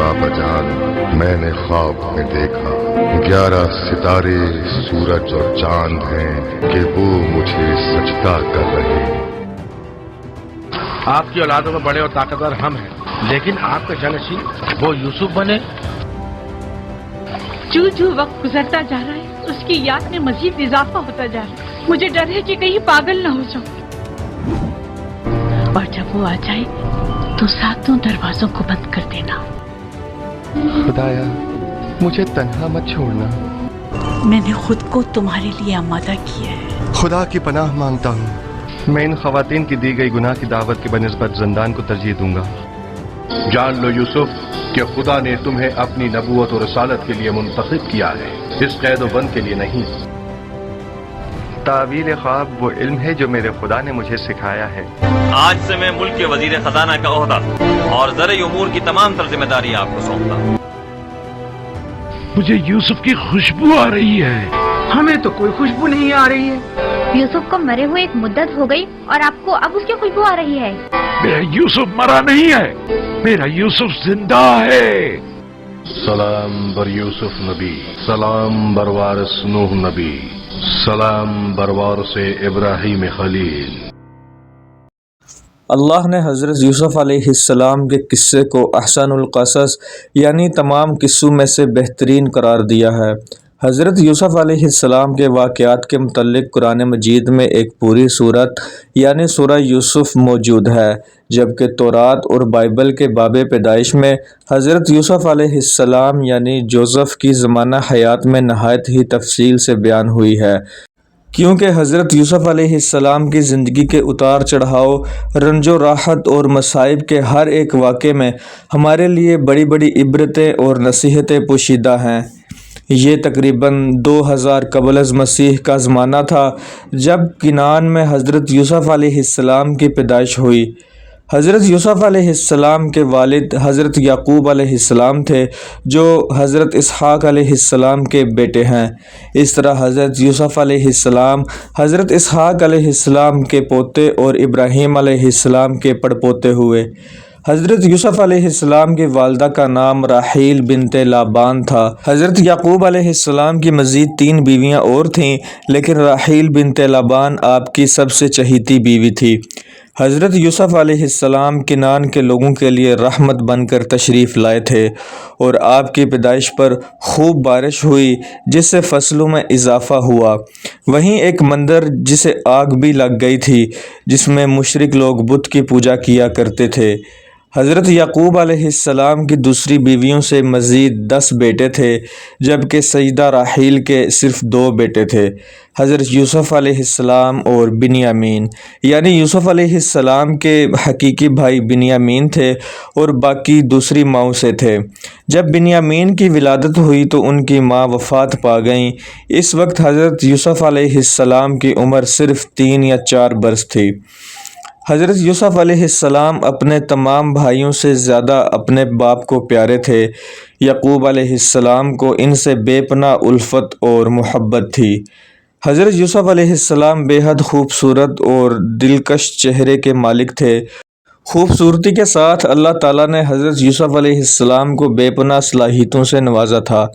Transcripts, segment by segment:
बाबा जान, मैंने ख्वाब में देखा 11 सितारे, सूरज और चांद हैं कि वो मुझे सजदा कर रहे हैं। आपकी औलादों में बड़े और ताकतवर हम हैं, लेकिन आपका जानशीन वो यूसुफ बने। जो जो वक्त गुजरता जा रहा है उसकी याद में मजीद इजाफा होता जा रहा है। मुझे डर है कि कहीं पागल न हो जाऊं। और जब वो आ जाए तो सातों दरवाजों को बंद कर देना। खुदाया, मुझे तन्हा मत छोड़ना। मैंने खुद को तुम्हारे लिए आमादा किया है। खुदा की पनाह मांगता हूँ। मैं इन खवातीन की दी गई गुनाह की दावत के बनिस्बत जिंदान को तरजीह दूंगा। जान लो यूसुफ कि खुदा ने तुम्हें अपनी नबूवत और रसालत के लिए मुंतखब किया है, इस कैद व बंद के लिए नहीं। तावील ख्वाब वो इल्म है जो मेरे खुदा ने मुझे सिखाया है। आज से मैं मुल्क के वजीर खजाना का ओहदा और ज़र उमूर की तमाम तर जिम्मेदारी आपको सौंपता हूँ। मुझे यूसुफ की खुशबू आ रही है। हमें तो कोई खुशबू नहीं आ रही है। यूसुफ को मरे हुए एक मुद्दत हो गई और आपको अब उसकी खुशबू आ रही है। मेरा यूसुफ मरा नहीं है, मेरा यूसुफ जिंदा है। सलाम बर यूसुफ नबी, सलाम बर वारिस नूह नबी, सलाम बर वारिस इब्राहीम खलील। अल्लाह ने हज़रत यूसुफ़ अलैहिस्सलाम के किस्से को अहसनुल क़सस यानी तमाम किस्सों में से बेहतरीन करार दिया है। हज़रत यूसुफ़ अलैहिस्सलाम के वाक़यात के मुतल्लिक़ कुरान मजीद में एक पूरी सूरत यानी सूरह यूसुफ़ मौजूद है, जबकि तौरात और बाइबल के बाब पैदाइश में हज़रत यूसुफ़ अलैहिस्सलाम यानी जोसेफ की ज़माना हयात में नहायत ही तफसील से बयान हुई है। क्योंकि हज़रत यूसुफ़ अलैहिस्सलाम की ज़िंदगी के उतार चढ़ाव, रंजो राहत और मसाइब के हर एक वाक़े में हमारे लिए बड़ी बड़ी इबरतें और नसीहतें पोशीदा हैं। ये तकरीबन 2000 क़ब्ल मसीह का ज़माना था जब किनान में हज़रत यूसुफ़ अलैहिस्सलाम की पैदाइश हुई। हज़रत यूसुफ़ अलैहिस्सलाम के वालिद हज़रत याकूब अलैहिस्सलाम थे जो हज़रत इसहाक़ अलैहिस्सलाम के बेटे हैं। इस तरह हज़रत यूसुफ़ अलैहिस्सलाम हज़रत इसहाक़ अलैहिस्सलाम के पोते और इब्राहीम अलैहिस्सलाम के पड़पोते हुए। हज़रत यूसुफ़ अलैहिस्सलाम की वालदा का नाम राहील बिनते लाबान था। हज़रत याकूब अलैहिस्सलाम की मज़ीद 3 बीवियाँ और थीं, लेकिन राहील बिनते लाबान आपकी सबसे चहीती बीवी थी। हज़रत यूसुफ़ अलैहिस्सलाम किनान के लोगों के लिए रहमत बनकर तशरीफ़ लाए थे और आपकी पैदाइश पर खूब बारिश हुई जिससे फसलों में इजाफ़ा हुआ। वहीं एक मंदिर जिसे आग भी लग गई थी जिसमें मुशरिक लोग बुत की पूजा किया करते थे। हज़रत याकूब अलैहिस्सलाम की दूसरी बीवियों से मज़ीद 10 बेटे थे, जबकि सईदा राहील के सिर्फ़ 2 बेटे थे, हज़रत यूसुफ़ अलैहिस्सलाम और बिन्यामीन। यानी यूसुफ़ अलैहिस्सलाम के हकीकी भाई बिन्यामीन थे और बाकी दूसरी माओं से थे। जब बिन्यामीन की विलादत हुई तो उनकी माँ वफ़ात पा गईं। इस वक्त हज़रत यूसुफ़ अलैहिस्सलाम की उम्र सिर्फ़ 3 या 4 बरस थी। हज़रत यूसुफ़ अलैहिस्सलाम अपने तमाम भाइयों से ज़्यादा अपने बाप को प्यारे थे। याकूब अलैहिस्सलाम को इनसे बेपनाह उल्फत और मोहब्बत थी। हज़रत यूसुफ़ अलैहिस्सलाम बेहद खूबसूरत और दिलकश चेहरे के मालिक थे। खूबसूरती के साथ अल्लाह ताला ने हज़रत यूसुफ़ अलैहिस्सलाम को बेपनाह सलाहियतों से नवाजा था।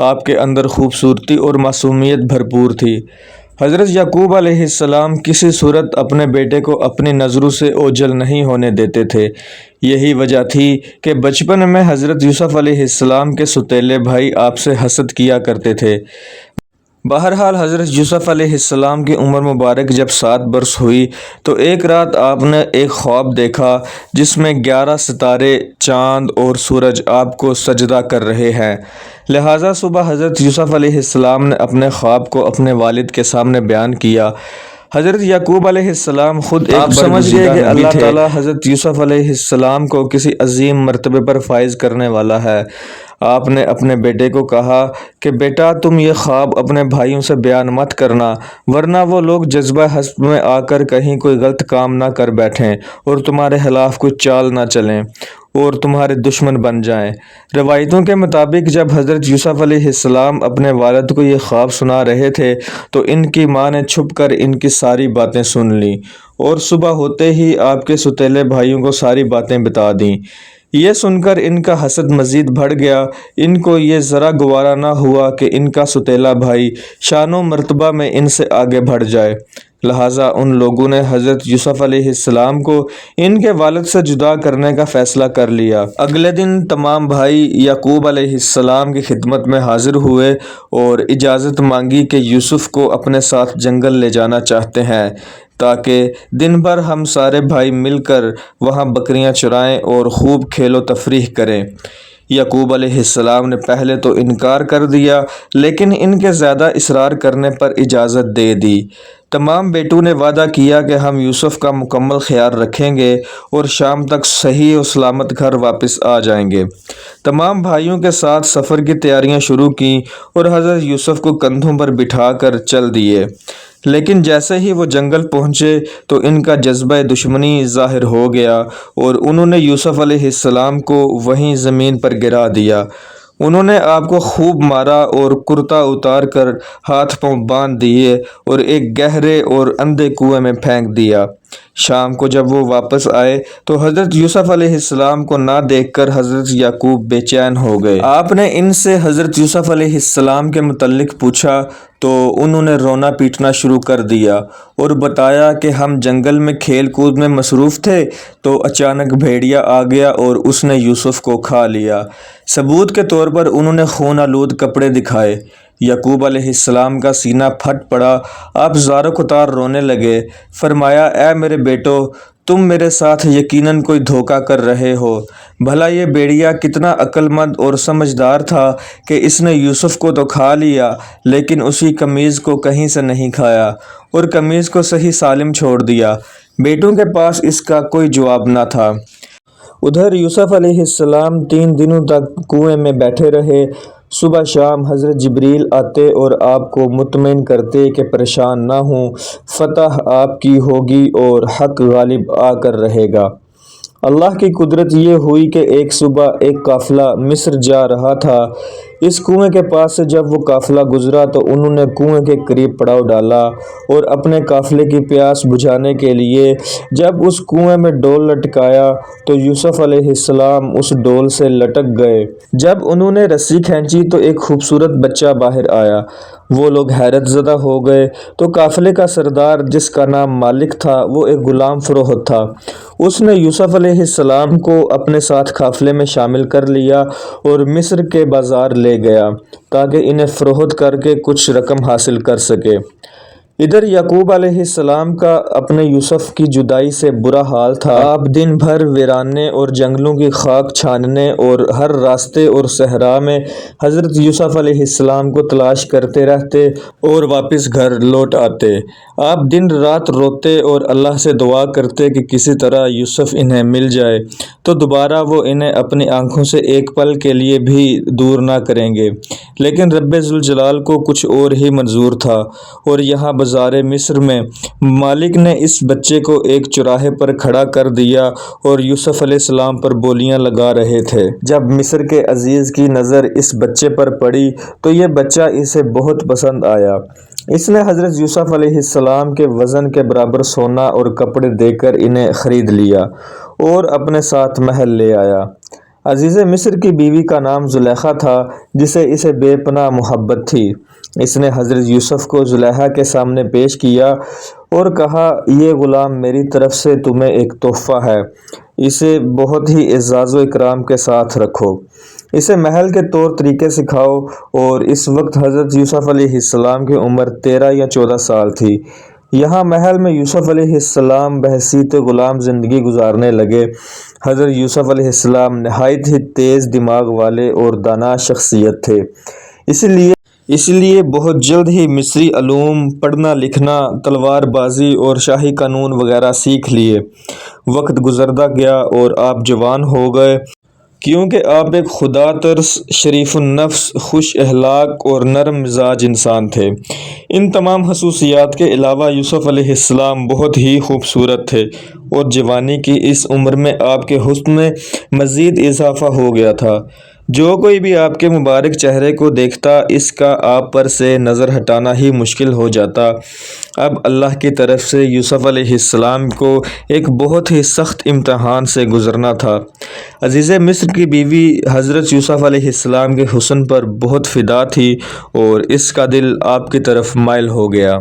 आपके अंदर खूबसूरती और मासूमियत भरपूर थी। हज़रत याकूब अलैहिस्सलाम किसी सूरत अपने बेटे को अपनी नज़रों से ओझल नहीं होने देते थे। यही वजह थी कि बचपन में हज़रत यूसुफ़ अलैहिस्सलाम के सुतेले भाई आपसे हसद किया करते थे। बहरहाल हज़रत यूसुफ़ अलैहिस्सलाम की उम्र मुबारक जब 7 बरस हुई तो एक रात आपने एक ख्वाब देखा जिसमें 11 सितारे, चाँद और सूरज आपको सजदा कर रहे हैं। लिहाजा सुबह हज़रत यूसुफ़ अलैहिस्सलाम ने अपने ख्वाब को अपने वालिद के सामने बयान किया। हज़रत याकूब अलैहिस्सलाम खुद आप समझ गए कि अल्लाह ताला हज़रत यूसुफ़ अलैहिस्सलाम को किसी अजीम मर्तबे पर फाइज करने वाला है। आपने अपने बेटे को कहा कि बेटा तुम ये ख्वाब अपने भाइयों से बयान मत करना, वरना वो लोग जज्बा हस्ब में आकर कहीं कोई गलत काम ना कर बैठें और तुम्हारे खिलाफ कुछ चाल ना चलें और तुम्हारे दुश्मन बन जाएं। रवायतों के मुताबिक जब हज़रत यूसुफ़ अलैहिस्सलाम अपने वालिद को ये ख्वाब सुना रहे थे तो इनकी माँ ने छुप कर इनकी सारी बातें सुन लीं और सुबह होते ही आपके सुतेले भाइयों को सारी बातें बता दीं। یہ سن کر ان کا حسد مزید بڑھ گیا۔ ان کو یہ ذرا گوارا نہ ہوا کہ ان کا سوتیلا بھائی شان و مرتبہ میں ان سے آگے بڑھ جائے، لہٰذا ان لوگوں نے حضرت یوسف علیہ السلام کو ان کے والد سے جدا کرنے کا فیصلہ کر لیا۔ اگلے دن تمام بھائی یعقوب علیہ السلام کی خدمت میں حاضر ہوئے اور اجازت مانگی کہ یوسف کو اپنے ساتھ جنگل لے جانا چاہتے ہیں تاکہ دن بھر ہم سارے بھائی مل کر وہاں بکریاں چرائیں اور خوب کھیل و تفریح کریں۔ یعقوب علیہ السلام نے پہلے تو انکار کر دیا، لیکن ان کے زیادہ اصرار کرنے پر اجازت دے دی۔ تمام بیٹوں نے وعدہ کیا کہ ہم یوسف کا مکمل خیال رکھیں گے اور شام تک صحیح و سلامت گھر واپس آ جائیں گے۔ تمام بھائیوں کے ساتھ سفر کی تیاریاں شروع کیں اور حضرت یوسف کو کندھوں پر بٹھا کر چل دیے، لیکن جیسے ہی وہ جنگل پہنچے تو ان کا جذبہ دشمنی ظاہر ہو گیا اور انہوں نے یوسف علیہ السلام کو وہیں زمین پر گرا دیا۔ انہوں نے آپ کو خوب مارا اور کرتا اتار کر ہاتھ پاؤں باندھ دیے اور ایک گہرے اور اندھے کنویں میں پھینک دیا۔ شام کو جب وہ واپس آئے تو حضرت یوسف علیہ السلام کو نہ دیکھ کر حضرت یعقوب بے چین ہو گئے۔ آپ نے ان سے حضرت یوسف علیہ السلام کے متعلق پوچھا تو انہوں نے رونا پیٹنا شروع کر دیا اور بتایا کہ ہم جنگل میں کھیل کود میں مصروف تھے تو اچانک بھیڑیا آ گیا اور اس نے یوسف کو کھا لیا۔ ثبوت کے طور پر انہوں نے خون آلود کپڑے دکھائے۔ یعقوب علیہ السلام کا سینہ پھٹ پڑا، آپ زار و قطار رونے لگے۔ فرمایا، اے میرے بیٹو، تم میرے ساتھ یقیناً کوئی دھوکہ کر رہے ہو۔ بھلا یہ بھیڑیا کتنا عقل مند اور سمجھدار تھا کہ اس نے یوسف کو تو کھا لیا لیکن اسی قمیض کو کہیں سے نہیں کھایا اور قمیض کو صحیح سالم چھوڑ دیا۔ بیٹوں کے پاس اس کا کوئی جواب نہ تھا۔ ادھر یوسف علیہ السلام 3 دنوں تک کنویں میں بیٹھے رہے۔ صبح شام حضرت جبریل آتے اور آپ کو مطمئن کرتے کہ پریشان نہ ہوں، فتح آپ کی ہوگی اور حق غالب آ کر رہے گا۔ اللہ کی قدرت یہ ہوئی کہ ایک صبح ایک قافلہ مصر جا رہا تھا۔ اس کنویں کے پاس سے جب وہ قافلہ گزرا تو انہوں نے کنویں کے قریب پڑاؤ ڈالا اور اپنے قافلے کی پیاس بجھانے کے لیے جب اس کنویں میں ڈول لٹکایا تو یوسف علیہ السلام اس ڈول سے لٹک گئے۔ جب انہوں نے رسی کھینچی تو ایک خوبصورت بچہ باہر آیا۔ وہ لوگ حیرت زدہ ہو گئے تو قافلے کا سردار جس کا نام مالک تھا وہ ایک غلام فروخت تھا۔ اس نے یوسف علیہ السلام کو اپنے ساتھ قافلے میں شامل کر لیا اور مصر کے بازار لے گیا تاکہ انہیں فروخت کر کے کچھ رقم حاصل کر سکے۔ ادھر یعقوب علیہ السلام کا اپنے یوسف کی جدائی سے برا حال تھا۔ آپ دن بھر ویرانے اور جنگلوں کی خاک چھاننے اور ہر راستے اور صحرا میں حضرت یوسف علیہ السلام کو تلاش کرتے رہتے اور واپس گھر لوٹ آتے۔ آپ دن رات روتے اور اللہ سے دعا کرتے کہ کسی طرح یوسف انہیں مل جائے تو دوبارہ وہ انہیں اپنی آنکھوں سے ایک پل کے لیے بھی دور نہ کریں گے، لیکن رب ذوالجلال کو کچھ اور ہی منظور تھا۔ اور یہاں بازار مصر میں مالک نے اس بچے کو ایک چوراہے پر کھڑا کر دیا اور یوسف علیہ السلام پر بولیاں لگا رہے تھے۔ جب مصر کے عزیز کی نظر اس بچے پر پڑی تو یہ بچہ اسے بہت پسند آیا۔ اس نے حضرت یوسف علیہ السلام کے وزن کے برابر سونا اور کپڑے دے کر انہیں خرید لیا اور اپنے ساتھ محل لے آیا۔ عزیز مصر کی بیوی کا نام زلیخا تھا جسے اسے بے پناہ محبت تھی۔ اس نے حضرت یوسف کو زلیخا کے سامنے پیش کیا اور کہا، یہ غلام میری طرف سے تمہیں ایک تحفہ ہے، اسے بہت ہی اعزاز و اکرام کے ساتھ رکھو، اسے محل کے طور طریقے سکھاؤ۔ اور اس وقت حضرت یوسف علیہ السلام کی عمر 13 یا 14 سال تھی۔ یہاں محل میں یوسف علیہ السلام بحیثیت غلام زندگی گزارنے لگے۔ حضرت یوسف علیہ السلام نہایت ہی تیز دماغ والے اور دانا شخصیت تھے، اس لیے بہت جلد ہی مصری علوم، پڑھنا لکھنا، تلوار بازی اور شاہی قانون وغیرہ سیکھ لیے۔ وقت گزرتا گیا اور آپ جوان ہو گئے، کیونکہ آپ ایک خدا ترس، شریف النفس، خوش اخلاق اور نرم مزاج انسان تھے۔ ان تمام خصوصیات کے علاوہ یوسف علیہ السلام بہت ہی خوبصورت تھے اور جوانی کی اس عمر میں آپ کے حسن میں مزید اضافہ ہو گیا تھا۔ جو کوئی بھی آپ کے مبارک چہرے کو دیکھتا اس کا آپ پر سے نظر ہٹانا ہی مشکل ہو جاتا۔ اب اللہ کی طرف سے یوسف علیہ السلام کو ایک بہت ہی سخت امتحان سے گزرنا تھا۔ عزیز مصر کی بیوی حضرت یوسف علیہ السلام کے حسن پر بہت فدا تھی اور اس کا دل آپ کی طرف مائل ہو گیا۔